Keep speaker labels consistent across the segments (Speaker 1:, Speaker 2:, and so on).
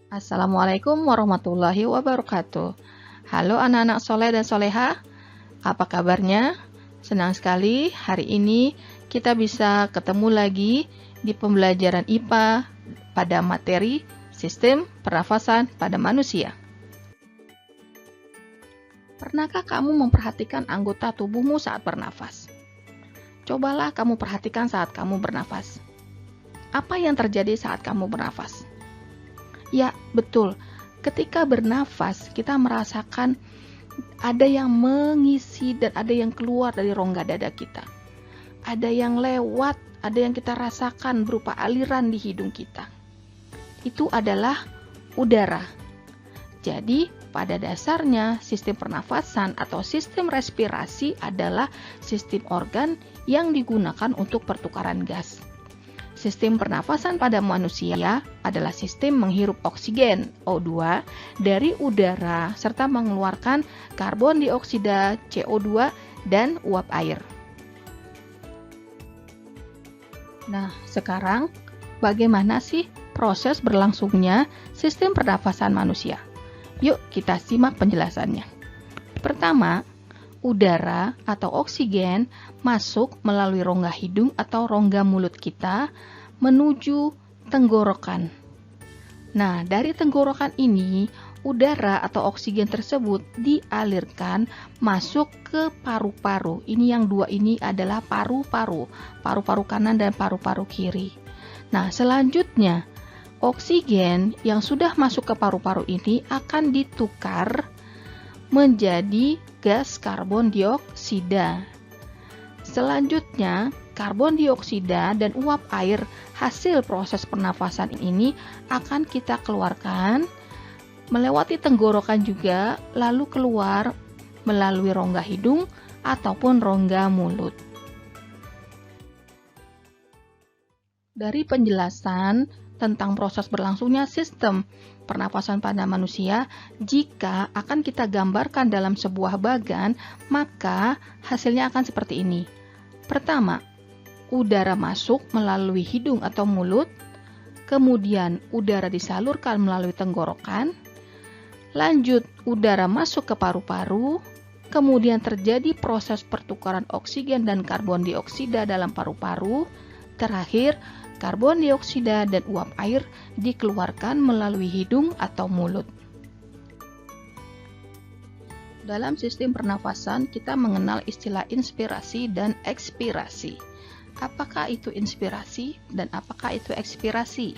Speaker 1: Assalamualaikum warahmatullahi wabarakatuh. Halo anak-anak soleh dan soleha, apa kabarnya? Senang sekali hari ini kita bisa ketemu lagi di pembelajaran IPA pada materi Sistem Pernafasan pada Manusia. Pernahkah kamu memperhatikan anggota tubuhmu saat bernafas? Cobalah kamu perhatikan saat kamu bernafas. Apa yang terjadi saat kamu bernafas? Ya, betul. Ketika bernafas, kita merasakan ada yang mengisi dan ada yang keluar dari rongga dada kita. Ada yang lewat, ada yang kita rasakan berupa aliran di hidung kita. Itu adalah udara. Jadi, pada dasarnya sistem pernafasan atau sistem respirasi adalah sistem organ yang digunakan untuk pertukaran gas. Sistem pernafasan pada manusia adalah sistem menghirup oksigen O2 dari udara serta mengeluarkan karbon dioksida CO2 dan uap air. Nah, sekarang bagaimana sih proses berlangsungnya sistem pernafasan manusia? Yuk kita simak penjelasannya. Pertama, udara atau oksigen masuk melalui rongga hidung atau rongga mulut kita menuju tenggorokan. Nah, dari tenggorokan ini, udara atau oksigen tersebut dialirkan masuk ke paru-paru. Ini yang dua ini adalah paru-paru kanan dan paru-paru kiri. Nah, selanjutnya, oksigen yang sudah masuk ke paru-paru ini akan ditukar menjadi gas karbon dioksida. Selanjutnya, karbon dioksida dan uap air hasil proses pernafasan ini akan kita keluarkan melewati tenggorokan juga, lalu keluar melalui rongga hidung ataupun rongga mulut. Dari penjelasan tentang proses berlangsungnya sistem pernafasan pada manusia, jika akan kita gambarkan dalam sebuah bagan, maka hasilnya akan seperti ini. Pertama, udara masuk melalui hidung atau mulut, kemudian udara disalurkan melalui tenggorokan, lanjut udara masuk ke paru-paru, kemudian terjadi proses pertukaran oksigen dan karbon dioksida dalam paru-paru, terakhir karbon dioksida dan uap air dikeluarkan melalui hidung atau mulut. Dalam sistem pernafasan, kita mengenal istilah inspirasi dan ekspirasi. Apakah itu inspirasi dan apakah itu ekspirasi?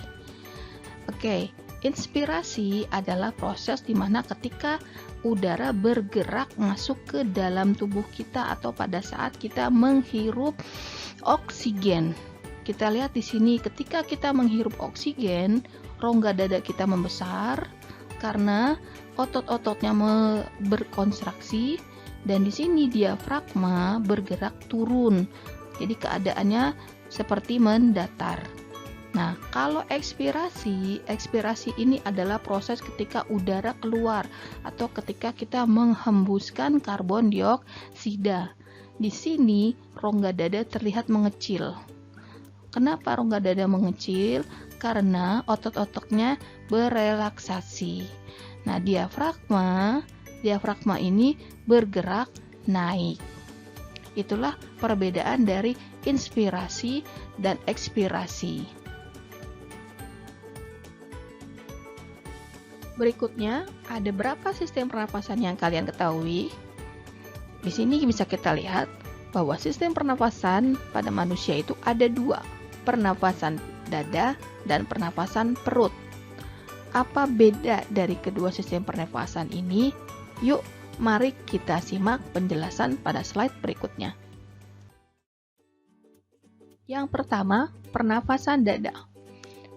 Speaker 1: Oke, inspirasi adalah proses di mana ketika udara bergerak masuk ke dalam tubuh kita atau pada saat kita menghirup oksigen. Kita lihat di sini ketika kita menghirup oksigen, rongga dada kita membesar karena otot-ototnya berkontraksi dan di sini diafragma bergerak turun. Jadi keadaannya seperti mendatar. Nah, kalau ekspirasi ini adalah proses ketika udara keluar atau ketika kita menghembuskan karbon dioksida. Di sini rongga dada terlihat mengecil. Kenapa rongga dada mengecil? Karena otot-ototnya berelaksasi. Nah, diafragma ini bergerak naik. Itulah perbedaan dari inspirasi dan ekspirasi. Berikutnya, ada berapa sistem pernapasan yang kalian ketahui? Di sini bisa kita lihat bahwa sistem pernapasan pada manusia itu ada dua, pernapasan dada dan pernapasan perut. Apa beda dari kedua sistem pernapasan ini? Yuk, mari kita simak penjelasan pada slide berikutnya. Yang pertama, pernapasan dada.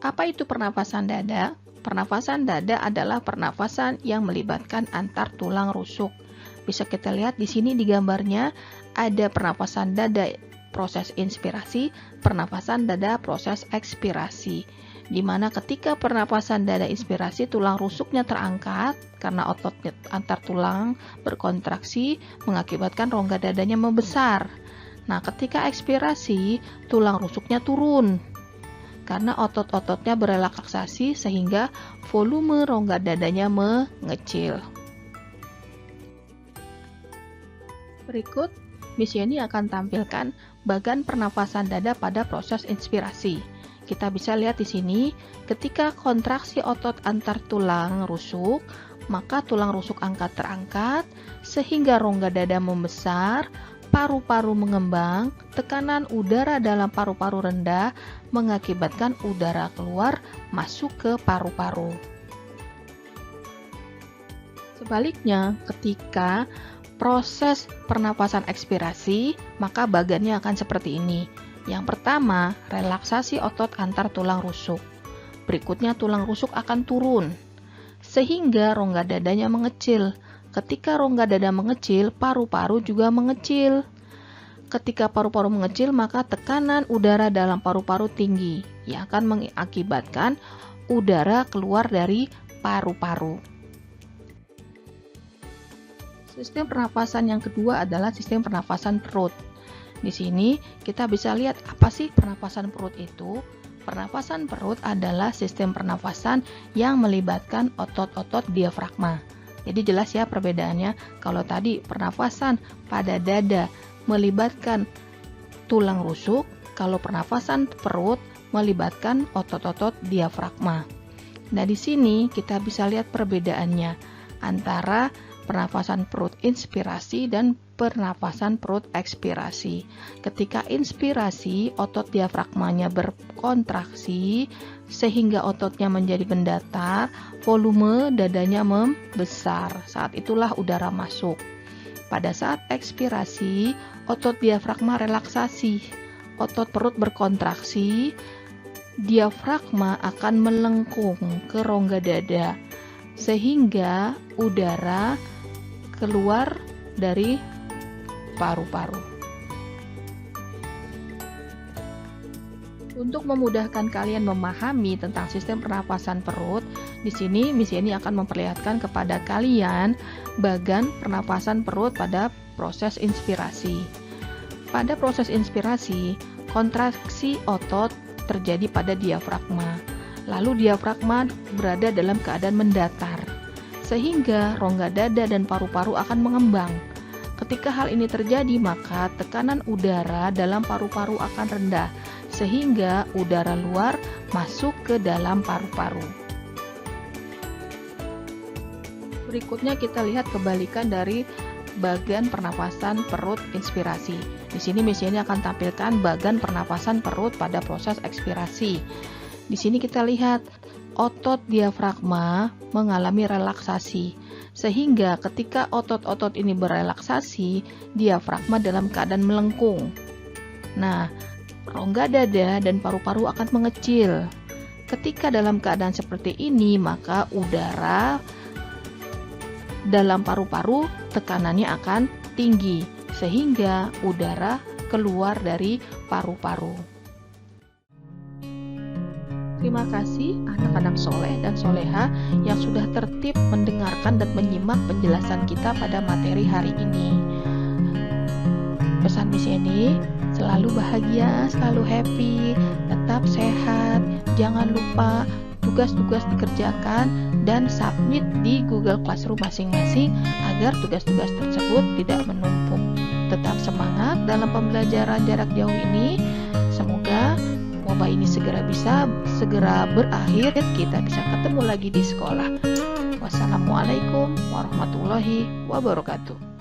Speaker 1: Apa itu pernapasan dada? Pernapasan dada adalah pernapasan yang melibatkan antar tulang rusuk. Bisa kita lihat di sini di gambarnya ada pernapasan dada proses inspirasi, pernapasan dada proses ekspirasi. Di mana ketika pernapasan dada inspirasi tulang rusuknya terangkat karena otot antar tulang berkontraksi mengakibatkan rongga dadanya membesar. Nah, ketika ekspirasi tulang rusuknya turun. karena otot-ototnya berelaksasi sehingga volume rongga dadanya mengecil. Berikut, Miss Yeni akan tampilkan bagan pernafasan dada pada proses inspirasi. Kita bisa lihat di sini, ketika kontraksi otot antar tulang rusuk, maka tulang rusuk terangkat, sehingga rongga dada membesar, paru-paru mengembang, tekanan udara dalam paru-paru rendah, mengakibatkan udara keluar masuk ke paru-paru. Sebaliknya, ketika proses pernapasan ekspirasi, maka bagannya akan seperti ini. Yang pertama, relaksasi otot antar tulang rusuk. Berikutnya, tulang rusuk akan turun, sehingga rongga dadanya mengecil. Ketika rongga dada mengecil, paru-paru juga mengecil. Ketika paru-paru mengecil, maka tekanan udara dalam paru-paru tinggi, yang akan mengakibatkan udara keluar dari paru-paru. Sistem pernapasan yang kedua adalah sistem pernapasan perut. Di sini kita bisa lihat apa sih pernapasan perut itu. Pernapasan perut adalah sistem pernapasan yang melibatkan otot-otot diafragma. Jadi jelas ya perbedaannya. Kalau tadi pernapasan pada dada melibatkan tulang rusuk, kalau pernapasan perut melibatkan otot-otot diafragma. Nah, di sini kita bisa lihat perbedaannya antara pernapasan perut inspirasi dan pernapasan perut ekspirasi. Ketika inspirasi, otot diafragmanya berkontraksi sehingga ototnya menjadi mendatar, volume dadanya membesar. Saat itulah udara masuk. Pada saat ekspirasi, otot diafragma relaksasi, otot perut berkontraksi, diafragma akan melengkung ke rongga dada sehingga udara keluar dari paru-paru. Untuk memudahkan kalian memahami tentang sistem pernapasan perut, di sini Miss Yeni akan memperlihatkan kepada kalian bagan pernapasan perut pada proses inspirasi. Pada proses inspirasi, kontraksi otot terjadi pada diafragma. Lalu diafragma berada dalam keadaan mendatar, sehingga rongga dada dan paru-paru akan mengembang. Ketika hal ini terjadi, maka tekanan udara dalam paru-paru akan rendah, sehingga udara luar masuk ke dalam paru-paru. Berikutnya kita lihat kebalikan dari bagan pernapasan perut inspirasi. Di sini Miss Yeni akan tampilkan bagan pernapasan perut pada proses ekspirasi. Di sini kita lihat otot diafragma mengalami relaksasi, sehingga ketika otot-otot ini berelaksasi, diafragma dalam keadaan melengkung. Nah, rongga dada dan paru-paru akan mengecil. Ketika dalam keadaan seperti ini, maka udara dalam paru-paru tekanannya akan tinggi, sehingga udara keluar dari paru-paru. Terima kasih anak-anak soleh dan soleha yang sudah tertib mendengarkan dan menyimak penjelasan kita pada materi hari ini. Pesan Miss Yeni, selalu bahagia, selalu happy, tetap sehat, jangan lupa tugas-tugas dikerjakan dan submit di Google Classroom masing-masing agar tugas-tugas tersebut tidak menumpuk. Tetap semangat dalam pembelajaran jarak jauh ini. Semoga wabah ini segera berakhir, kita bisa ketemu lagi di sekolah. Wassalamualaikum warahmatullahi wabarakatuh.